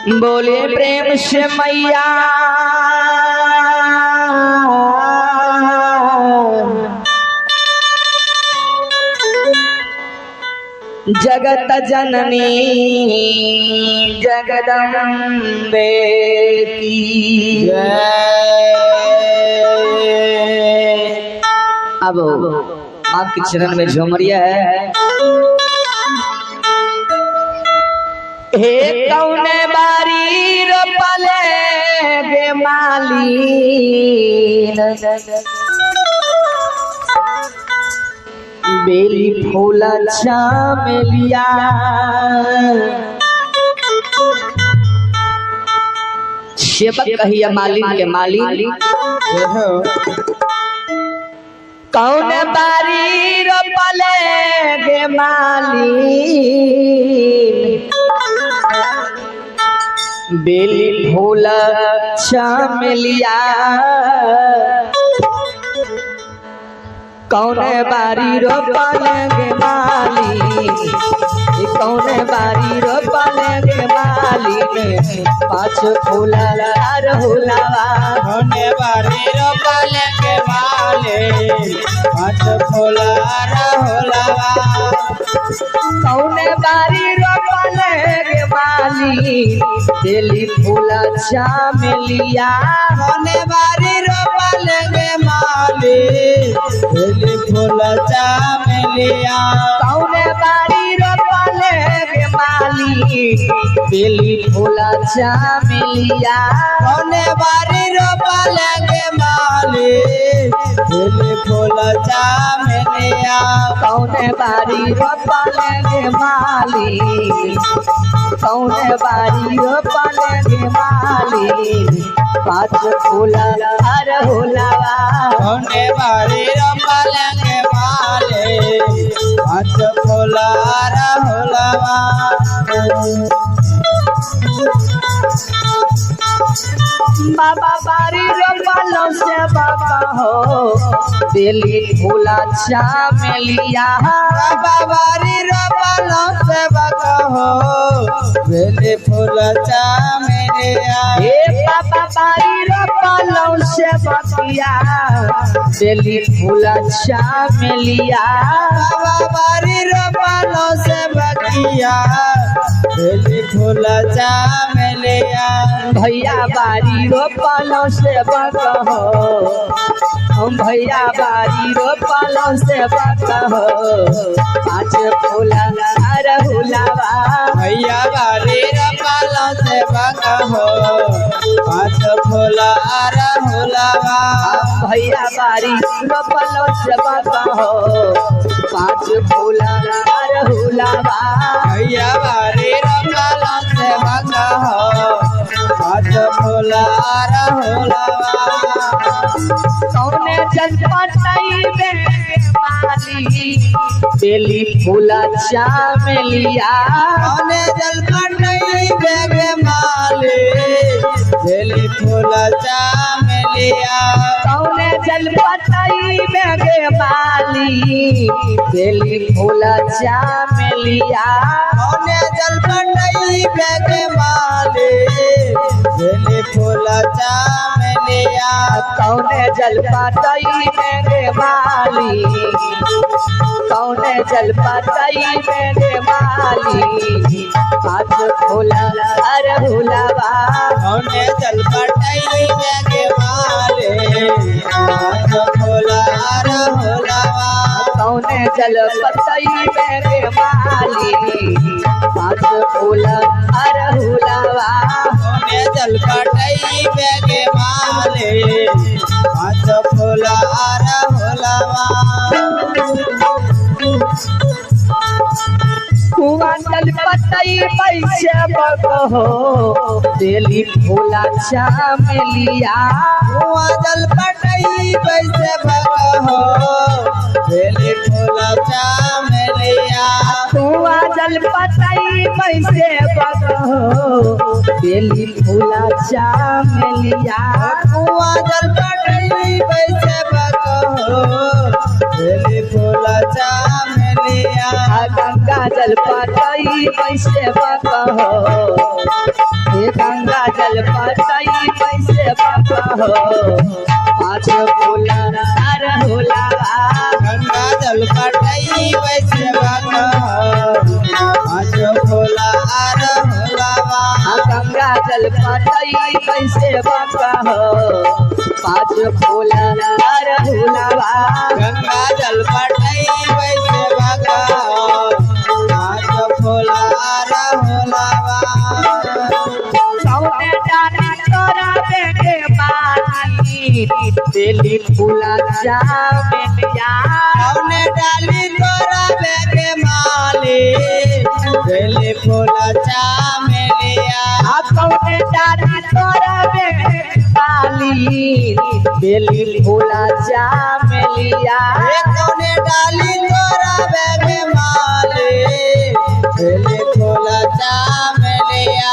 बोले प्रेम से मैया जगत जननी जगदम्बे की अब माँ के चरण में झुमरिया है। हे कौने बारी रोपले गे मालीन बेली फूल चामेलिया सेवक कहिया मालिन के मालिन कौन बारी रोपले गे मालिन बेली फूल चामेलिया कौन बारी रोपले गे मालिन कौन बारी रोपले गे मालिन पाँच फूला रहुलावा कौन बारी रोपले गे मालिन पाँच फूला रहुलावा कौन बारी रोपले गे मालिन बेली फूला चामेलिया कौन बारी रोपले गे मालिन बेली फूल चामेलिया कौन बारी रोपले गे मालिन बेली फूला चामेलिया कौन बारी रोपले गे मालिन बेली फूल चामेलिया कौन बारी रोपले गे मालिन कौन बारी रोपले गे मालिन पाँच फूला रहुलावा कौन बारी रोपले गे मालिन पाँच फूला रहुलावा बाबा बारी रोपलो से बाबा हो बेली फूला चामेलिया बाबा बारी रोपलो से बाबा हो बेली फूल चामेलिया हे बाबा बारी रोपलो से बतिया बेली फूला चामेलिया बाबा बारी रोपलो से बतिया बेली फूल चामेलिया भैया बारी रोपलो से बकहो हम भैया बारी रोपलो से बकहो पाँच फूला रहुलावा भैया बारी रोपलो से बाबा हो पाँच फूल रहुलावा भैया बारी रोपलो से बकहो पाँच फूला रहुलावा भैया बारी रोपलो से बाबा हो पाँच फूल रहुलावा कौने जनपटई में माली बेली फूला चामेलिया कौन जलपट नहीं बेगे माले बेली फूल चामेलिया कौने जनपटई में गे माली बेली फूला चामेलिया कौन जलपट नहीं बेगे माले बेली फूल चामेलिया कौने जलपटई में गे माली कौने जलपतई में गे माली पाँच फूला रहुलावा कौन जलपट नहीं बेगे माले पाँच फूल रहुलावा कौने जलपतई में गे माली पाँच फूला रहुलावा कौन जलपट नहीं बेगे माले पाँच फूल रहुलावा कुआ जलपतई पैसे बकहो बेली फूला चामेलिया कुआ जलपट नहीं पैसे बकहो बेली फूल चामेलिया कुआ जलपतई पैसे बकहो बेली फूला चामेलिया कुआ जलपट नहीं पैसे बकहो बेली फूल चामेलिया गंगा जल पटई कैसे बकहो हे गंगा जल पटई कैसे बकहो पाँच फूला रहुला गंगा जल पटई वैसे पाँच फूला रहुलावा गंगा जल पटई कैसे बकहो पाँच फूला रहुलावा गंगा जल पटई वैसे पाँच फूला रहुलावा कौने डाली तोरा बेटे बानी बेली फूला चामेलिया कौने डाली तोरा बेगे माली बेली फूला चामेलिया कौने डाली तोरा बेटे बाली बेली फूला चामेलिया कौने डाली तोरा बेगे माली बेली फूला चामेलिया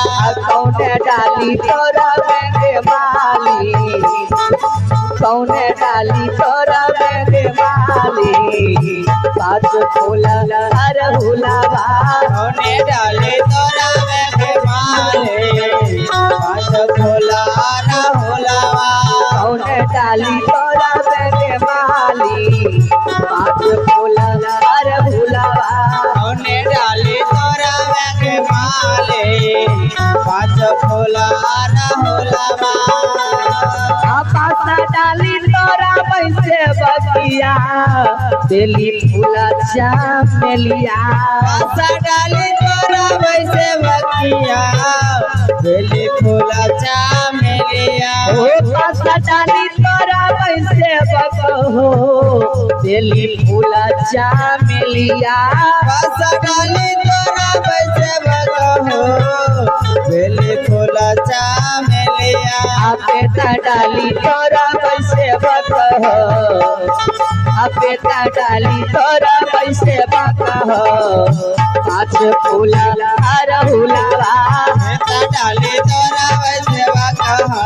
कौने डाली तोरा बेटे बाली कौने डाली तोरा बेटे बाली पाँच फूला रहुलावा कौने डाली तोरा बेगे माली पाँच फूला रहुलावा कौने डाली तोरा बेटे बाली पाँच फूला रहुलावा कौने डाली तोरा बेगे माली पाँच फूला रहुलावा पासा डाली तोरा पैसे बकिया बेली फूला चामेलिया पासा डाली तोरा वैसे बकिया बेली फूला चामेलिया ओ पासा डाली तोरा पैसे बकहो बेली फूला चामेलिया पासा डाली तोरा वैसे बकहो बेली फूला चामेलिया अपेता डाली तोरा पैसे बकहो अपेता डाली तोरा पैसे बकहो पाँच फूला रहुलावा बेटा डाली तोरा वैसे बकहो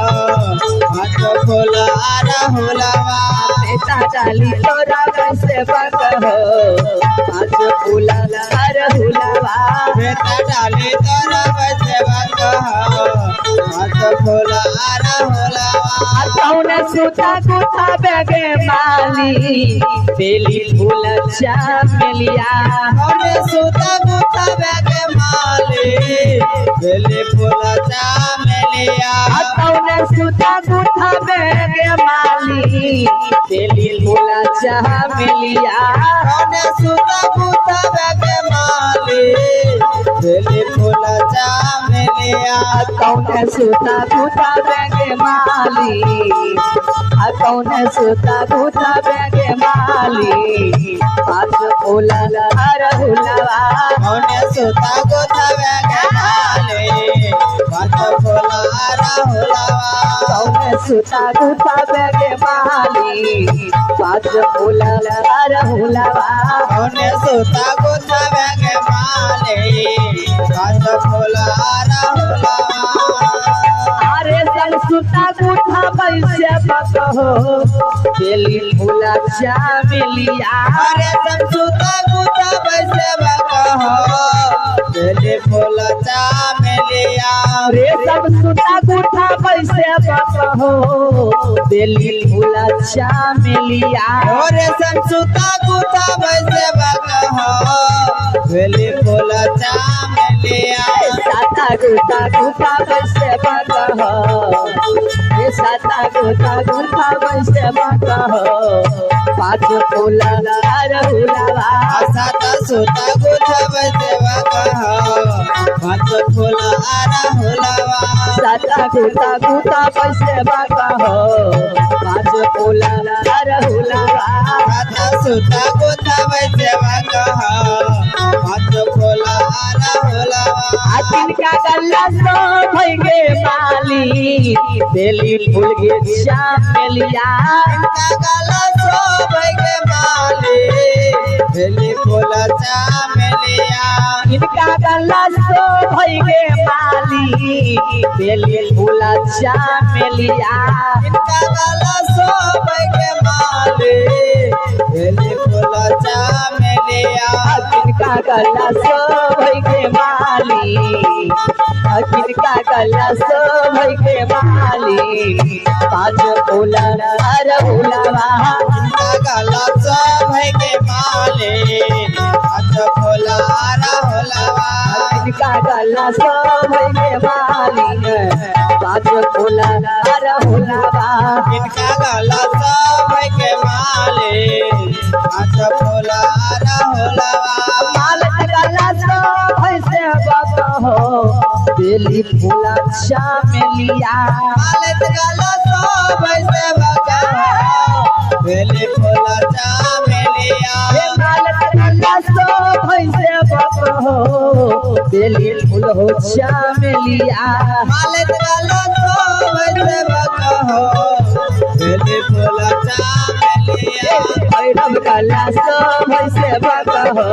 पाँच फूला रहुलावा बेटा डाली तोरा पैसे बकहो पाँच फूला रहुलावा बेटा डाली तोरा वैसे बकहो पाँच फूला रहुलावा कौन सूता गुथा बेगे माली बेली फूला चामेलिया कौने सूता गुथा बेगे माली बेली फूला चामेलिया कौन सूता गुथा बेगे माली बेली फूला चामेलिया कौने सूता गुथा बेगे माली बेली फूला चामेलिया कौन सूता गुथा बेगे माली कौन सूता गुथा बेगे माली पाँच फूला रहुलावा कौने सूता गुथा बेगे माली पाँच फूला रहुलावा कौन सूता गुथा बेगे माली पाँच फूला रहुलावा कौने सूता गुथा बेगे माली पाँच फूला रहुलावा अरे सन सूता गुथा पैसे बकहो बेली फूला चामेलिया अरे सब सूता गुथा वैसे बकहो बेली फूला चामेलिया रे सब सूता गुथा पैसे बकहो बेली फूला चामेलिया और सब सूता गुथा वैसे बकहो बेली फूला चामेलिया साता गुथा पैसे बकहो रे साता गुथा पैसे बकहो पाँच फूला रहुलावा साता सूता गुथा वैसे बकहो पाँच फूला रहुलावा साता गुथा पैसे बकहो पाँच फूला रहुलावा साता सूता गुथा वैसे बकहो पाँच फूला रहुलावा तिनका गल्ला सो भइगे माली बेली फूल गे चामेलिया इनका गला सो भइगे माली बेली फूला चामेलिया इनका गल्ला सो भइगे माली बेली फूला चामेलिया इनका गला सो भइगे माली बेली फूला चामेलिया किनका गला सब के माली किनका गला सब के माली पाँच फूला रहुलवा किनका गला सब के माले पाँच फूला रहुलवा किनका गला सब के माली पाँच फूला रहुलवा किनका गला सब के माले पाँच फूला रहुलवा माल गला सब से बात हो बेली फूला चामेलिया मालत गला सब से बगा बेली फूला चामेलिया माल गला सब से बात हो बेली फूल हो चामेलिया मालत गला सब से बगा बेली फूला चामेलिया भैरव गला सब से बात हो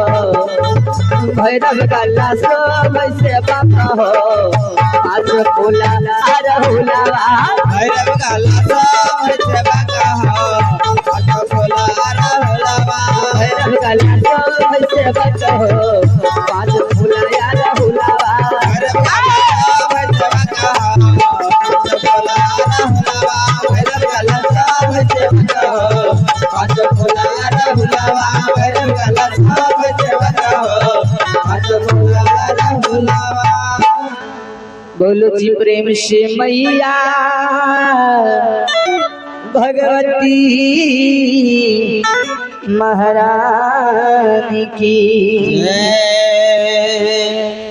भैरव गला सब से बात हो आज फूला रहुलवा भैरव गला सब से बगा आज फूला रहुलवा भैरव गला सब से बात हो आज फूला रहुलवा भैरव गला सब से बगा आज फूला रहुलवा भैरव गला सब से बगा आज फूला रहुलवा बोलो जी प्रेम से मैया भगवती महारानी की जय